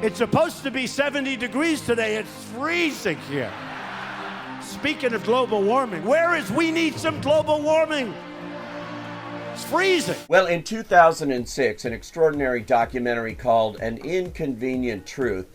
It's supposed to be 70 degrees today. It's freezing here. Speaking of global warming, we need some global warming. It's freezing. Well, in 2006, an extraordinary documentary called An Inconvenient Truth,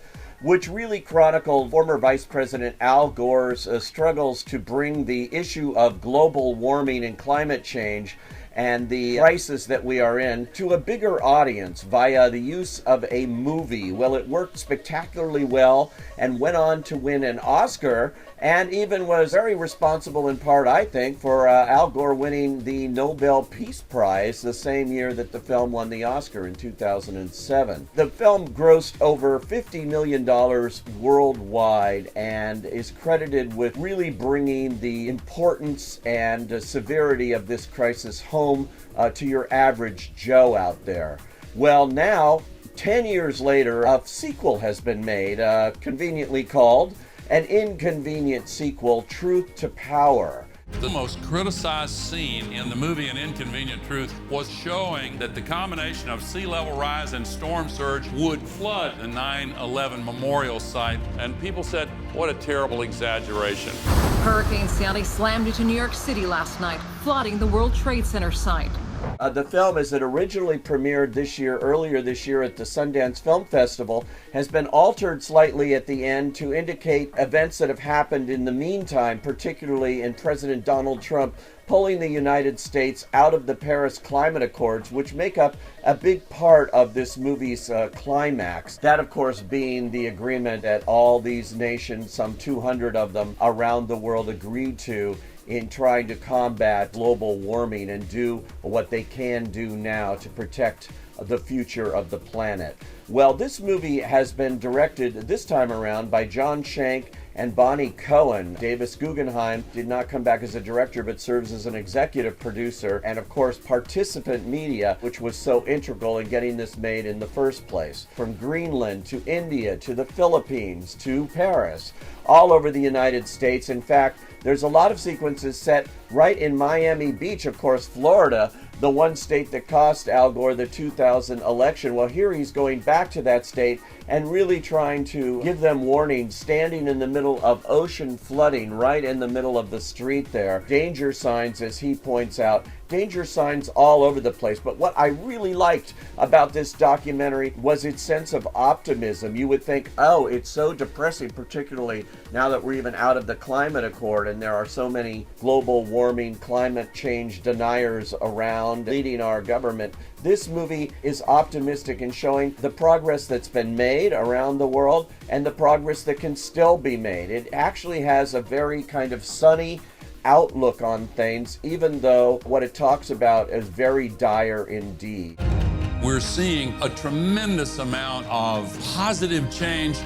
which really chronicled former Vice President Al Gore's struggles to bring the issue of global warming and climate change and the crisis that we are in to a bigger audience via the use of a movie. Well, it worked spectacularly well and went on to win an Oscar, and even was very responsible in part, I think, for Al Gore winning the Nobel Peace Prize the same year that the film won the Oscar in 2007. The film grossed over $50 million worldwide and is credited with really bringing the importance and severity of this crisis home to your average Joe out there. Well, now, 10 years later, a sequel has been made, conveniently called An Inconvenient Sequel, Truth to Power. The most criticized scene in the movie An Inconvenient Truth was showing that the combination of sea level rise and storm surge would flood the 9/11 memorial site, and people said, what a terrible exaggeration. Hurricane Sandy slammed into New York City last night, flooding the World Trade Center site. The film, as it originally premiered earlier this year at the Sundance Film Festival, has been altered slightly at the end to indicate events that have happened in the meantime, particularly in President Donald Trump pulling the United States out of the Paris Climate Accords, which make up a big part of this movie's climax. That, of course, being the agreement that all these nations, some 200 of them around the world, agreed to in trying to combat global warming and do what they can do now to protect the future of the planet. Well, this movie has been directed this time around by John Shank and Bonnie Cohen. Davis Guggenheim did not come back as a director, but serves as an executive producer, and of course Participant Media, which was so integral in getting this made in the first place. From Greenland to India to the Philippines to Paris, all over the United States. In fact, there's a lot of sequences set right in Miami Beach, of course, Florida, the one state that cost Al Gore the 2000 election. Well, here he's going back to that state and really trying to give them warning, standing in the middle of ocean flooding, right in the middle of the street there. Danger signs, as he points out, danger signs all over the place. But what I really liked about this documentary was its sense of optimism. You would think, oh, it's so depressing, particularly now that we're even out of the climate accord and there are so many global warming, climate change deniers around leading our government. This movie is optimistic in showing the progress that's been made around the world and the progress that can still be made. It actually has a very kind of sunny outlook on things, even though what it talks about is very dire indeed. We're seeing a tremendous amount of positive change.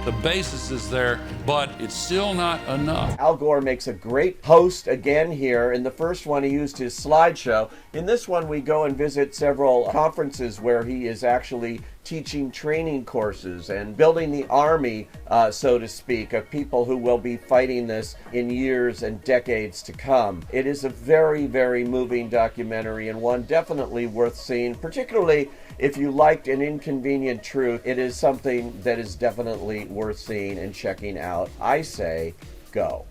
The basis is there, but it's still not enough. Al Gore makes a great host again here. In the first one, he used his slideshow. In this one, we go and visit several conferences where he is actually teaching training courses and building the army, so to speak, of people who will be fighting this in years and decades to come. It is a very, very moving documentary and one definitely worth seeing, particularly if you liked An Inconvenient Truth. It is something that is definitely worth seeing and checking out. I say, go.